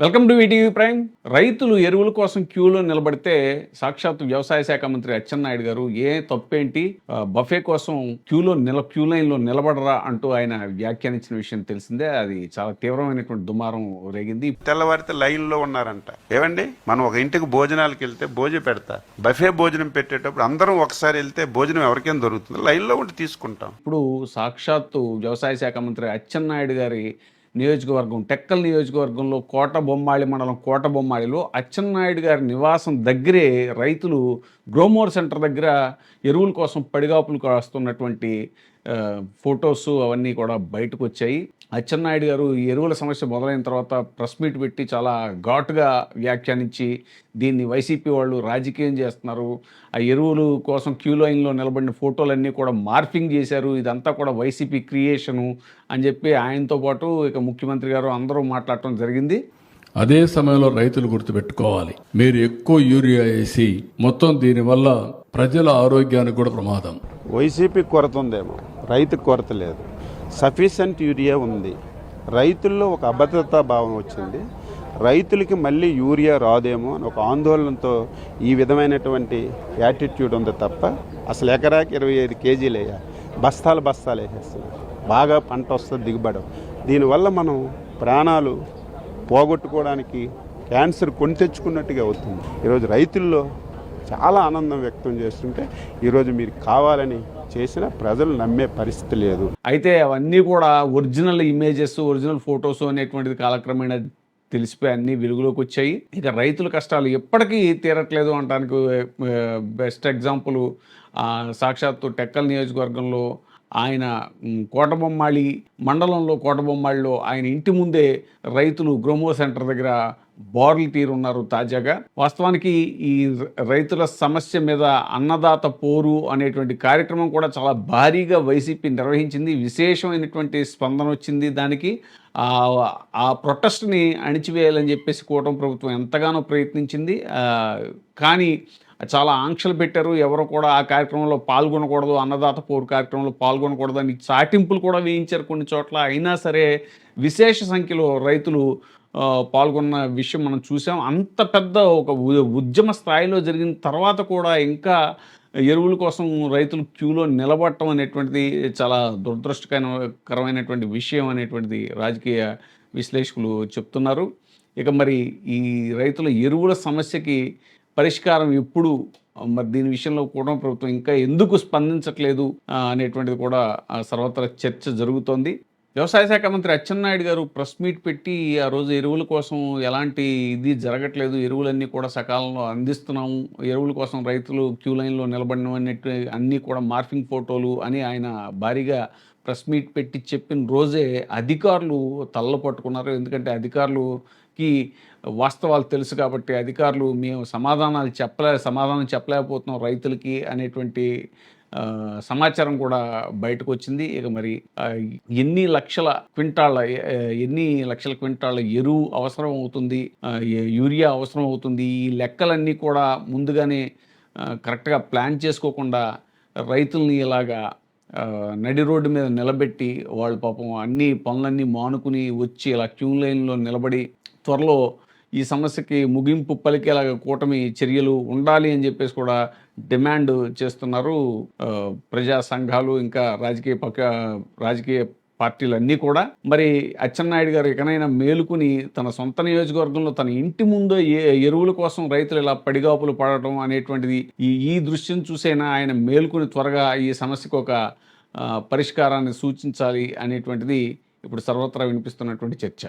Welcome to ETV prime. రైతులు ఎరువుల కోసం క్యూలో నిలబడితే సాక్షాత్తు వ్యవసాయ శాఖ మంత్రి అచ్చెన్నాయుడు గారు తప్పేంటి, బఫే కోసం క్యూ లైన్లో నిలబడరా అంటూ ఆయన వ్యాఖ్యానించిన విషయం తెలిసిందే. అది చాలా తీవ్రమైనటువంటి దుమారం రేగింది. తెల్లవారితే లైన్లో ఉన్నారంట. ఏమండి, మనం ఒక ఇంటికి భోజనాలకు వెళ్తే భోజనం పెడతా, బఫే భోజనం పెట్టేటప్పుడు అందరం ఒకసారి వెళ్తే భోజనం ఎవరికైనా దొరుకుతుంది, లైన్లో ఉండి తీసుకుంటాం. ఇప్పుడు సాక్షాత్తు వ్యవసాయ శాఖ మంత్రి అచ్చెన్నాయుడు గారి నియోజకవర్గం, టెక్కల్ నియోజకవర్గంలో కోటబొమ్మాళి మండలం కోటబొమ్మాళిలో అచ్చెన్నాయుడు గారి నివాసం దగ్గరే రైతులు గ్రోమోర్ సెంటర్ దగ్గర ఎరువుల కోసం పడిగాపులు కాస్తున్నటువంటి ఫొటోస్ అవన్నీ కూడా బయటకు వచ్చాయి. అచ్చెన్నాయుడు గారు ఈ ఎరువుల సమస్య మొదలైన తర్వాత ప్రెస్ మీట్ పెట్టి చాలా ఘాటుగా వ్యాఖ్యానించి దీన్ని వైసీపీ వాళ్ళు రాజకీయం చేస్తున్నారు, ఆ ఎరువులు కోసం క్యూ లైన్లో నిలబడిన ఫోటోలన్నీ కూడా మార్ఫింగ్ చేశారు, ఇదంతా కూడా వైసీపీ క్రియేషను అని చెప్పి ఆయనతో పాటు ఇక ముఖ్యమంత్రి గారు అందరూ మాట్లాడటం జరిగింది. అదే సమయంలో రైతులు గుర్తుపెట్టుకోవాలి, మీరు ఎక్కువ యూరియా వేసి మొత్తం దీనివల్ల ప్రజల ఆరోగ్యానికి కూడా ప్రమాదం. వైసీపీ కొరత ఉందేమో, రైతుకు కొరత లేదు. సఫిషియంట్ యూరియా ఉంది. రైతుల్లో ఒక అభద్రతా భావం వచ్చింది. రైతులకి మళ్ళీ యూరియా రాదేమో అని ఒక ఆందోళనతో ఈ విధమైనటువంటి యాటిట్యూడ్ ఉంది తప్ప అసలు ఎకరాకి 25 కేజీలు వేయాలి, బస్తాలు వేసేస్తున్నారు. బాగా పంట వస్తుంది, దిగుబడి. దీనివల్ల మనం ప్రాణాలు పోగొట్టుకోవడానికి క్యాన్సర్ కొని తెచ్చుకున్నట్టుగా అవుతుంది. ఈరోజు రైతుల్లో చాలా ఆనందం వ్యక్తం చేస్తుంటే ఈరోజు మీరు కావాలని చేసిన ప్రజలు నమ్మే పరిస్థితి లేదు. అయితే అవన్నీ కూడా ఒరిజినల్ ఇమేజెస్, ఒరిజినల్ ఫొటోస్ అనేటువంటిది కాలక్రమేణా తెలిసిపోయి అన్నీ వెలుగులోకి వచ్చాయి. ఇక రైతుల కష్టాలు ఎప్పటికీ తీరట్లేదు అనడానికి బెస్ట్ ఎగ్జాంపుల్ సాక్షాత్తు టెక్కల్ నియోజకవర్గంలో ఆయన కోటబొమ్మాళి మండలంలో కోటబొమ్మాళిలో ఆయన ఇంటి ముందే రైతులు గ్రోమో సెంటర్ దగ్గర బారులు తీరున్నారు తాజాగా. వాస్తవానికి ఈ రైతుల సమస్య మీద అన్నదాత పోరు అనేటువంటి కార్యక్రమం కూడా చాలా భారీగా వైసీపీ నిర్వహించింది. విశేషమైనటువంటి స్పందన వచ్చింది దానికి. ఆ ప్రొటెస్ట్ని అణిచివేయాలని చెప్పేసి కూటమి ప్రభుత్వం ఎంతగానో ప్రయత్నించింది. కానీ చాలా ఆంక్షలు పెట్టారు, ఎవరు కూడా ఆ కార్యక్రమంలో పాల్గొనకూడదు, అన్నదాత పోరు కార్యక్రమంలో పాల్గొనకూడదు అని చాటింపులు కూడా వేయించారు కొన్ని చోట్ల. అయినా సరే విశేష సంఖ్యలో రైతులు పాల్గొన్న విషయం మనం చూసాం. అంత పెద్ద ఒక ఉద్యమ స్థాయిలో జరిగిన తర్వాత కూడా ఇంకా ఎరువుల కోసం రైతులు క్యూలో నిలబడటం అనేటువంటిది చాలా దురదృష్టకరమైనటువంటి విషయం అనేటువంటిది రాజకీయ విశ్లేషకులు చెప్తున్నారు. ఇక మరి ఈ రైతుల ఎరువుల సమస్యకి పరిష్కారం ఎప్పుడు, మరి దీని విషయంలో కూడా ప్రభుత్వం ఇంకా ఎందుకు స్పందించట్లేదు అనేటువంటిది కూడా సర్వత్రా చర్చ జరుగుతోంది. వ్యవసాయ శాఖ మంత్రి అచ్చెన్నాయుడు గారు ప్రెస్ మీట్ పెట్టి ఆ రోజు ఎరువుల కోసం ఎలాంటి ఇది జరగట్లేదు, ఎరువులన్నీ కూడా సకాలంలో అందిస్తున్నాము, ఎరువుల కోసం రైతులు క్యూ లైన్లో నిలబడినట్టు అన్నీ కూడా మార్ఫింగ్ ఫోటోలు అని ఆయన భారీగా ప్రెస్ మీట్ పెట్టి చెప్పిన రోజే అధికారులు తల్ల పట్టుకున్నారు. ఎందుకంటే అధికారులకి వాస్తవాలు తెలుసు కాబట్టి అధికారులు మేము సమాధానం చెప్పలేకపోతున్నాం రైతులకి అనేటువంటి సమాచారం కూడా బయటకు వచ్చింది. ఇక మరి ఎన్ని లక్షల క్వింటాళ్ళ ఎరువు అవసరం అవుతుంది, యూరియా అవసరం అవుతుంది, ఈ లెక్కలన్నీ కూడా ముందుగానే కరెక్ట్గా ప్లాన్ చేసుకోకుండా రైతుల్ని ఇలాగా నడి రోడ్డు మీద నిలబెట్టి వాళ్ళు పాపం అన్ని పనులన్నీ మానుకుని వచ్చి ఇలా క్యూ లైన్లో నిలబడి త్వరలో ఈ సమస్యకి ముగింపు పలికేలాగా కూటమి చర్యలు ఉండాలి అని చెప్పేసి కూడా డిమాండ్ చేస్తున్నారు ప్రజా సంఘాలు, ఇంకా రాజకీయ పార్టీలన్నీ కూడా. మరి అచ్చెన్నాయుడు గారు ఇకనైనా మేలుకుని తన సొంత నియోజకవర్గంలో తన ఇంటి ముందు ఎరువుల కోసం రైతులు ఇలా పడిగాపులు పడటం అనేటువంటిది ఈ దృశ్యం చూసైనా ఆయన మేలుకుని త్వరగా ఈ సమస్యకు ఒక పరిష్కారాన్ని సూచించాలి అనేటువంటిది ఇప్పుడు సర్వత్రా వినిపిస్తున్నటువంటి చర్చ.